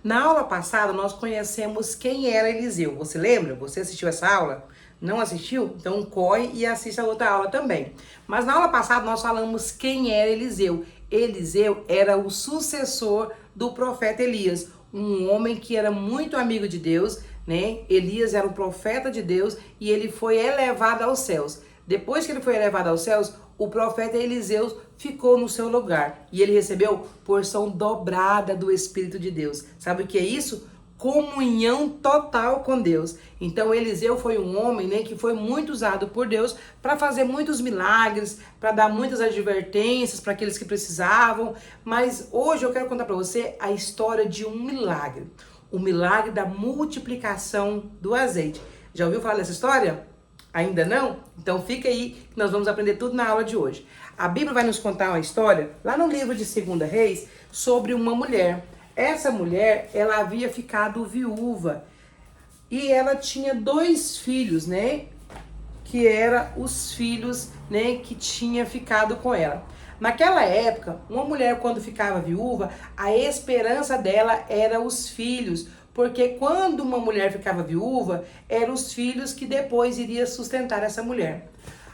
Na aula passada, nós conhecemos quem era Eliseu. Você lembra? Você assistiu essa aula? Não assistiu? Então corre e assista a outra aula também. Mas na aula passada, nós falamos quem era Eliseu. Eliseu era o sucessor do profeta Elias, um homem que era muito amigo de Deus, né? Elias era um profeta de Deus e ele foi elevado aos céus. Depois que ele foi elevado aos céus, o profeta Eliseu ficou no seu lugar e ele recebeu porção dobrada do Espírito de Deus. Sabe o que é isso? Comunhão total com Deus. Então Eliseu foi um homem, né, que foi muito usado por Deus para fazer muitos milagres, para dar muitas advertências para aqueles que precisavam. Mas hoje eu quero contar para você a história de um milagre, o milagre da multiplicação do azeite. Já ouviu falar dessa história? Ainda não? Então fica aí que nós vamos aprender tudo na aula de hoje. A Bíblia vai nos contar uma história, lá no livro de 2 Reis, sobre uma mulher. Essa mulher, ela havia ficado viúva e ela tinha 2 filhos, né? Que eram os filhos, né, que tinha ficado com ela. Naquela época, uma mulher quando ficava viúva, a esperança dela era os filhos, porque quando uma mulher ficava viúva, eram os filhos que depois iriam sustentar essa mulher.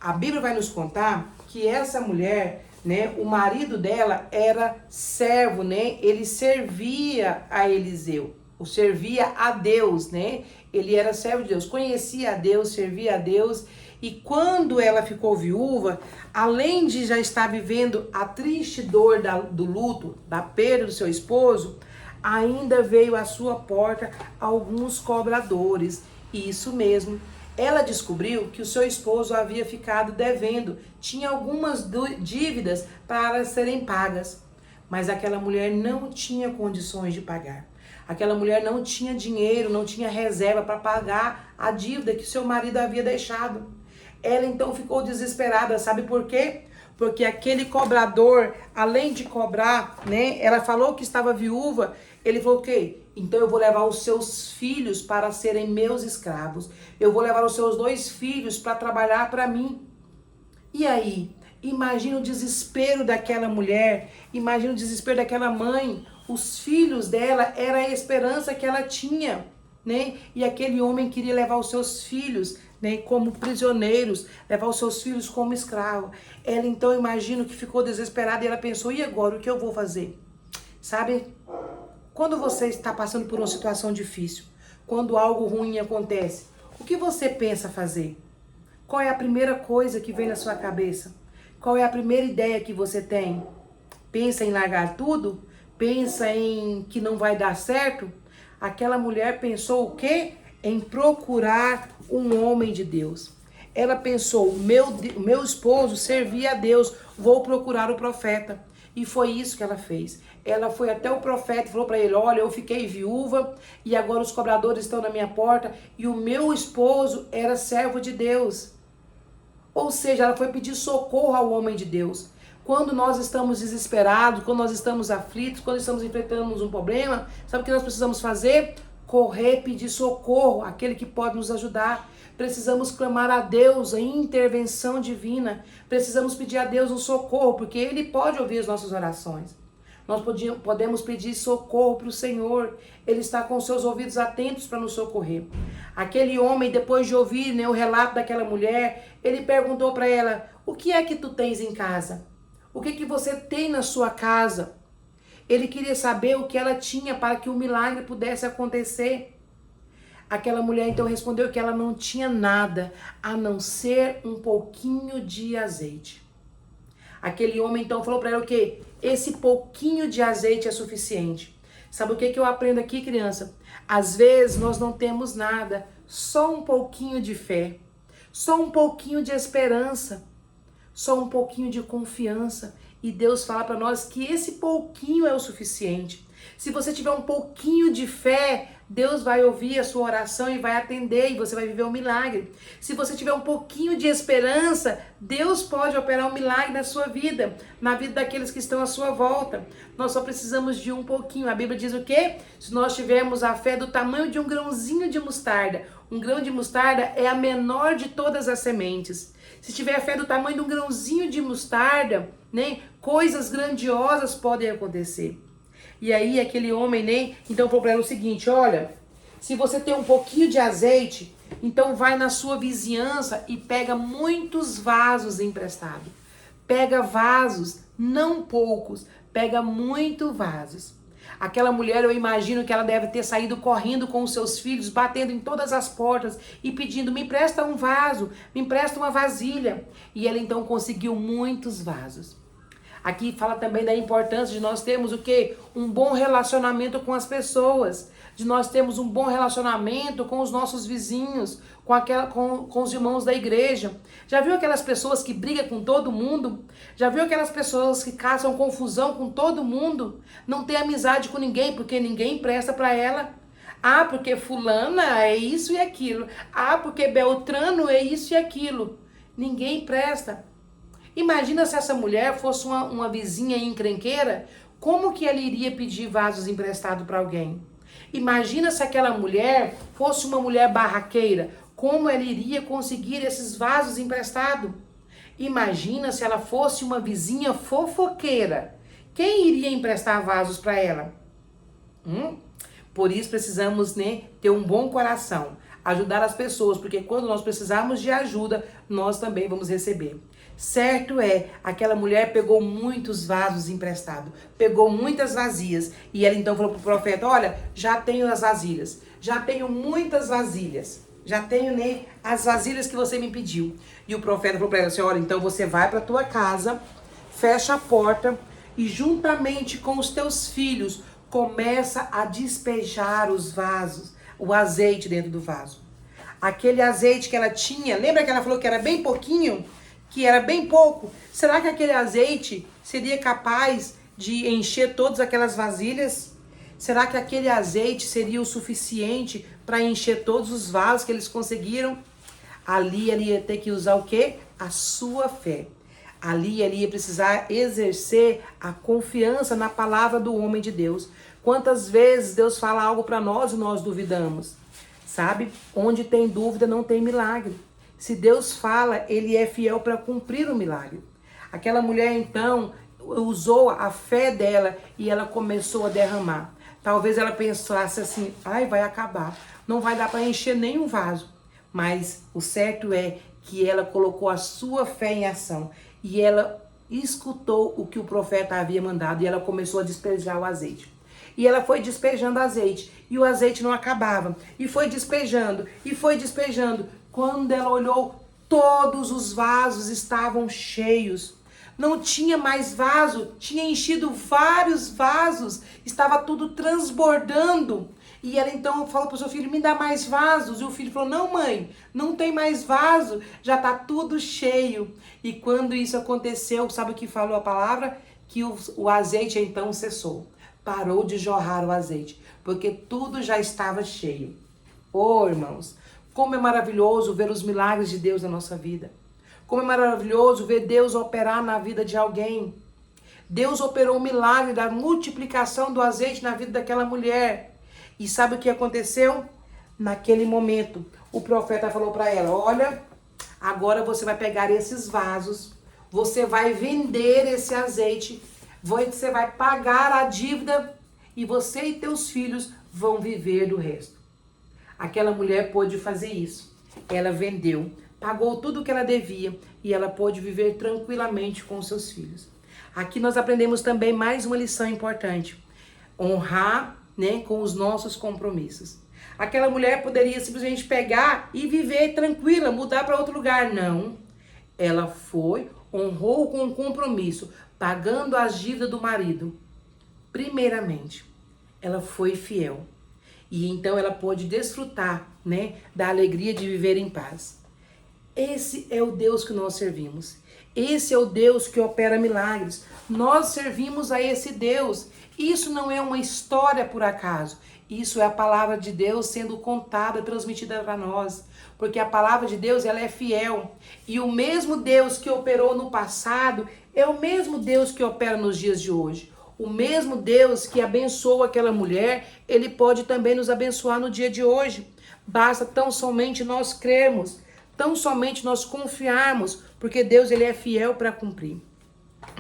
A Bíblia vai nos contar que essa mulher, né, o marido dela era servo, né? Ele servia a Eliseu, ou servia a Deus, né? Ele era servo de Deus, conhecia a Deus, servia a Deus. E quando ela ficou viúva, além de já estar vivendo a triste dor do luto, da perda do seu esposo, ainda veio à sua porta alguns cobradores. E isso mesmo, ela descobriu que o seu esposo havia ficado devendo, tinha algumas dívidas para serem pagas, mas aquela mulher não tinha condições de pagar. Aquela mulher não tinha dinheiro, não tinha reserva para pagar a dívida que seu marido havia deixado. Ela então ficou desesperada, sabe por quê? Porque aquele cobrador, além de cobrar, né, ela falou que estava viúva, ele falou o quê? Então eu vou levar os seus filhos para serem meus escravos. Eu vou levar os seus 2 filhos para trabalhar para mim. E aí? Imagina o desespero daquela mulher, imagina o desespero daquela mãe. Os filhos dela era a esperança que ela tinha, né? E aquele homem queria levar os seus filhos, né, como prisioneiros, levar os seus filhos como escravo. Ela então, imagino que ficou desesperada e ela pensou, e agora, o que eu vou fazer? Sabe, quando você está passando por uma situação difícil, quando algo ruim acontece, o que você pensa fazer? Qual é a primeira coisa que vem na sua cabeça? Qual é a primeira ideia que você tem? Pensa em largar tudo? Pensa em que não vai dar certo? Aquela mulher pensou o quê? Em procurar um homem de Deus. Ela pensou, meu esposo servia a Deus, vou procurar o profeta. E foi isso que ela fez. Ela foi até o profeta e falou para ele, olha, eu fiquei viúva e agora os cobradores estão na minha porta e o meu esposo era servo de Deus. Ou seja, ela foi pedir socorro ao homem de Deus. Quando nós estamos desesperados, quando nós estamos aflitos, quando estamos enfrentando um problema, sabe o que nós precisamos fazer? Correr, pedir socorro àquele que pode nos ajudar. Precisamos clamar a Deus a intervenção divina. Precisamos pedir a Deus um socorro, porque Ele pode ouvir as nossas orações. Nós podemos pedir socorro para o Senhor. Ele está com seus ouvidos atentos para nos socorrer. Aquele homem, depois de ouvir, né, o relato daquela mulher, ele perguntou para ela, o que é que tu tens em casa? O que você tem na sua casa? Ele queria saber o que ela tinha para que o milagre pudesse acontecer. Aquela mulher então respondeu que ela não tinha nada a não ser um pouquinho de azeite. Aquele homem então falou para ela o quê? Esse pouquinho de azeite é suficiente. Sabe o que eu aprendo aqui, criança? Às vezes nós não temos nada, só um pouquinho de fé, só um pouquinho de esperança, só um pouquinho de confiança. E Deus fala para nós que esse pouquinho é o suficiente. Se você tiver um pouquinho de fé, Deus vai ouvir a sua oração e vai atender e você vai viver um milagre. Se você tiver um pouquinho de esperança, Deus pode operar um milagre na sua vida, na vida daqueles que estão à sua volta. Nós só precisamos de um pouquinho. A Bíblia diz o quê? Se nós tivermos a fé do tamanho de um grãozinho de mostarda. Um grão de mostarda é a menor de todas as sementes. Se tiver a fé do tamanho de um grãozinho de mostarda, né, coisas grandiosas podem acontecer. E aí aquele homem, né, então falou para ela o seguinte, olha, se você tem um pouquinho de azeite, então vai na sua vizinhança e pega muitos vasos emprestados. Pega vasos, não poucos, pega muito vasos. Aquela mulher, eu imagino que ela deve ter saído correndo com os seus filhos, batendo em todas as portas e pedindo, me empresta um vaso, me empresta uma vasilha. E ela então conseguiu muitos vasos. Aqui fala também da importância de nós termos o quê? Um bom relacionamento com as pessoas. De nós termos um bom relacionamento com os nossos vizinhos, com os irmãos da igreja. Já viu aquelas pessoas que brigam com todo mundo? Já viu aquelas pessoas que caçam confusão com todo mundo? Não tem amizade com ninguém, porque ninguém empresta para ela. Ah, porque fulana é isso e aquilo. Ah, porque Beltrano é isso e aquilo. Ninguém empresta. Imagina se essa mulher fosse uma vizinha encrenqueira, como que ela iria pedir vasos emprestados para alguém? Imagina se aquela mulher fosse uma mulher barraqueira, como ela iria conseguir esses vasos emprestados? Imagina se ela fosse uma vizinha fofoqueira, quem iria emprestar vasos para ela? Por isso precisamos, né, ter um bom coração, ajudar as pessoas, porque quando nós precisarmos de ajuda, nós também vamos receber. Certo é, aquela mulher pegou muitos vasos emprestados, pegou muitas vasilhas, e ela então falou pro profeta, olha, já tenho as vasilhas, já tenho muitas vasilhas, já tenho, né, as vasilhas que você me pediu. E o profeta falou para ela assim, olha, então você vai para tua casa, fecha a porta e juntamente com os teus filhos, começa a despejar os vasos, o azeite dentro do vaso. Aquele azeite que ela tinha, lembra que ela falou que era bem pouquinho? Que era bem pouco? Será que aquele azeite seria capaz de encher todas aquelas vasilhas? Será que aquele azeite seria o suficiente para encher todos os vasos que eles conseguiram? Ali ele ia ter que usar o quê? A sua fé. Ali ele ia precisar exercer a confiança na palavra do homem de Deus. Quantas vezes Deus fala algo para nós e nós duvidamos? Sabe? Onde tem dúvida não tem milagre. Se Deus fala, ele é fiel para cumprir o milagre. Aquela mulher então usou a fé dela e ela começou a derramar. Talvez ela pensasse assim, ai, vai acabar, não vai dar para encher nenhum vaso. Mas o certo é que ela colocou a sua fé em ação e ela escutou o que o profeta havia mandado e ela começou a despejar o azeite. E ela foi despejando azeite e o azeite não acabava. E foi despejando e foi despejando. Quando ela olhou, todos os vasos estavam cheios. Não tinha mais vaso, tinha enchido vários vasos, estava tudo transbordando. E ela então falou para o seu filho, me dá mais vasos. E o filho falou, não mãe, não tem mais vaso, já está tudo cheio. E quando isso aconteceu, sabe o que falou a palavra? Que o azeite então cessou, parou de jorrar o azeite, porque tudo já estava cheio. Oh, irmãos, como é maravilhoso ver os milagres de Deus na nossa vida. Como é maravilhoso ver Deus operar na vida de alguém. Deus operou o milagre da multiplicação do azeite na vida daquela mulher. E sabe o que aconteceu? Naquele momento, o profeta falou para ela, olha, agora você vai pegar esses vasos, você vai vender esse azeite, você vai pagar a dívida e você e teus filhos vão viver do resto. Aquela mulher pôde fazer isso. Ela vendeu, pagou tudo o que ela devia e ela pôde viver tranquilamente com os seus filhos. Aqui nós aprendemos também mais uma lição importante. Honrar, né, com os nossos compromissos. Aquela mulher poderia simplesmente pegar e viver tranquila, mudar para outro lugar. Não. Ela foi, honrou com um compromisso, pagando as dívidas do marido. Primeiramente, ela foi fiel. E então ela pôde desfrutar, né, da alegria de viver em paz. Esse é o Deus que nós servimos. Esse é o Deus que opera milagres. Nós servimos a esse Deus. Isso não é uma história por acaso. Isso é a palavra de Deus sendo contada, transmitida para nós. Porque a palavra de Deus, ela é fiel. E o mesmo Deus que operou no passado é o mesmo Deus que opera nos dias de hoje. O mesmo Deus que abençoou aquela mulher, ele pode também nos abençoar no dia de hoje. Basta tão somente nós crermos, tão somente nós confiarmos, porque Deus ele é fiel para cumprir.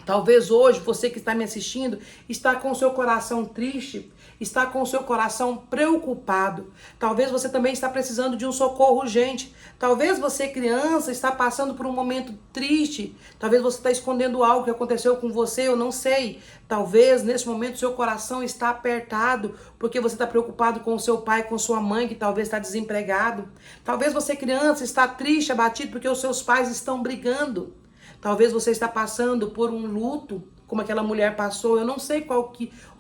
Talvez hoje você que está me assistindo está com o seu coração triste, está com o seu coração preocupado. Talvez você também está precisando de um socorro urgente. Talvez você, criança, está passando por um momento triste. Talvez você está escondendo algo que aconteceu com você, eu não sei. Talvez nesse momento seu coração está apertado porque você está preocupado com o seu pai, com sua mãe, que talvez está desempregado. Talvez você, criança, está triste, abatido porque os seus pais estão brigando. Talvez você está passando por um luto, como aquela mulher passou. Eu não sei qual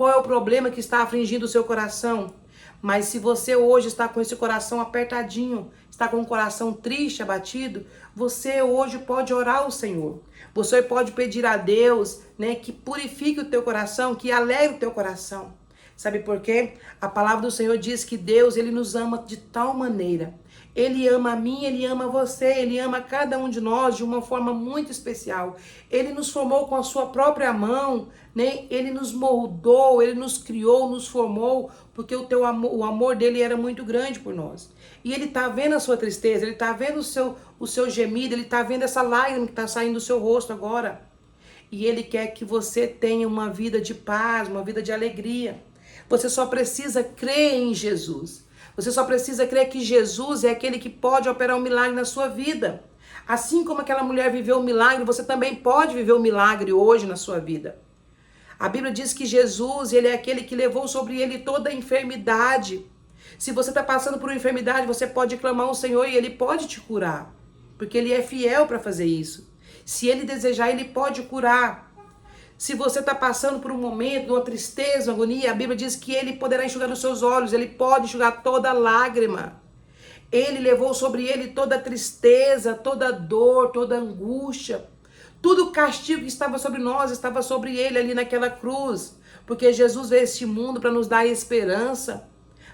é o problema que está afligindo o seu coração. Mas se você hoje está com esse coração apertadinho, está com o coração triste, abatido, você hoje pode orar ao Senhor. Você pode pedir a Deus, né, que purifique o teu coração, que alegre o teu coração. Sabe por quê? A palavra do Senhor diz que Deus, Ele nos ama de tal maneira. Ele ama a mim, Ele ama você, Ele ama cada um de nós de uma forma muito especial. Ele nos formou com a sua própria mão, né? Ele nos moldou, Ele nos criou, nos formou, porque o amor dele era muito grande por nós. E Ele está vendo a sua tristeza, Ele está vendo o seu gemido, Ele está vendo essa lágrima que está saindo do seu rosto agora. E Ele quer que você tenha uma vida de paz, uma vida de alegria. Você só precisa crer em Jesus. Você só precisa crer que Jesus é aquele que pode operar um milagre na sua vida. Assim como aquela mulher viveu um milagre, você também pode viver um milagre hoje na sua vida. A Bíblia diz que Jesus, Ele é aquele que levou sobre Ele toda a enfermidade. Se você está passando por uma enfermidade, você pode clamar ao Senhor e Ele pode te curar. Porque Ele é fiel para fazer isso. Se Ele desejar, Ele pode curar. Se você está passando por um momento, uma tristeza, uma agonia, a Bíblia diz que Ele poderá enxugar os seus olhos, Ele pode enxugar toda lágrima. Ele levou sobre Ele toda a tristeza, toda a dor, toda a angústia. Tudo o castigo que estava sobre nós, estava sobre Ele ali naquela cruz. Porque Jesus veio a este mundo para nos dar esperança,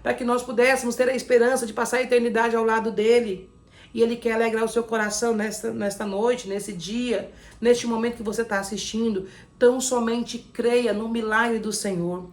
para que nós pudéssemos ter a esperança de passar a eternidade ao lado dEle. E Ele quer alegrar o seu coração nesta noite, nesse dia, neste momento que você está assistindo. Tão somente creia no milagre do Senhor.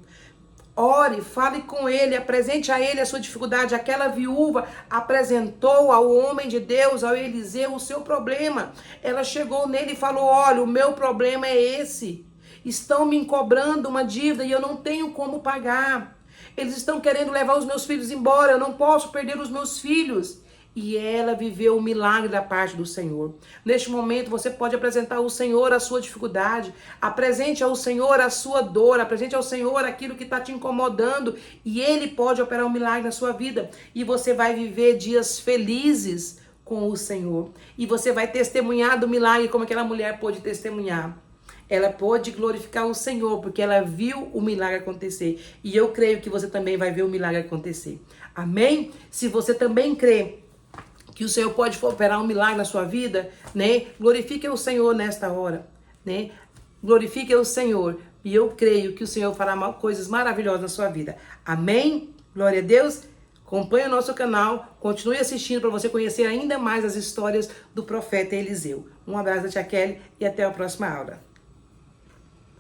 Ore, fale com Ele, apresente a Ele a sua dificuldade. Aquela viúva apresentou ao homem de Deus, ao Eliseu, o seu problema. Ela chegou nele e falou: olha, o meu problema é esse. Estão me cobrando uma dívida e eu não tenho como pagar. Eles estão querendo levar os meus filhos embora, eu não posso perder os meus filhos. E ela viveu o milagre da parte do Senhor. Neste momento você pode apresentar ao Senhor a sua dificuldade. Apresente ao Senhor a sua dor. Apresente ao Senhor aquilo que está te incomodando. E Ele pode operar um milagre na sua vida. E você vai viver dias felizes com o Senhor. E você vai testemunhar do milagre como aquela mulher pôde testemunhar. Ela pôde glorificar o Senhor, porque ela viu o milagre acontecer. E eu creio que você também vai ver o milagre acontecer. Amém? Se você também crê que o Senhor pode operar um milagre na sua vida, né? Glorifique o Senhor nesta hora, né? Glorifique o Senhor. E eu creio que o Senhor fará coisas maravilhosas na sua vida. Amém? Glória a Deus. Acompanhe o nosso canal. Continue assistindo para você conhecer ainda mais as histórias do profeta Eliseu. Um abraço da tia Kelly e até a próxima aula.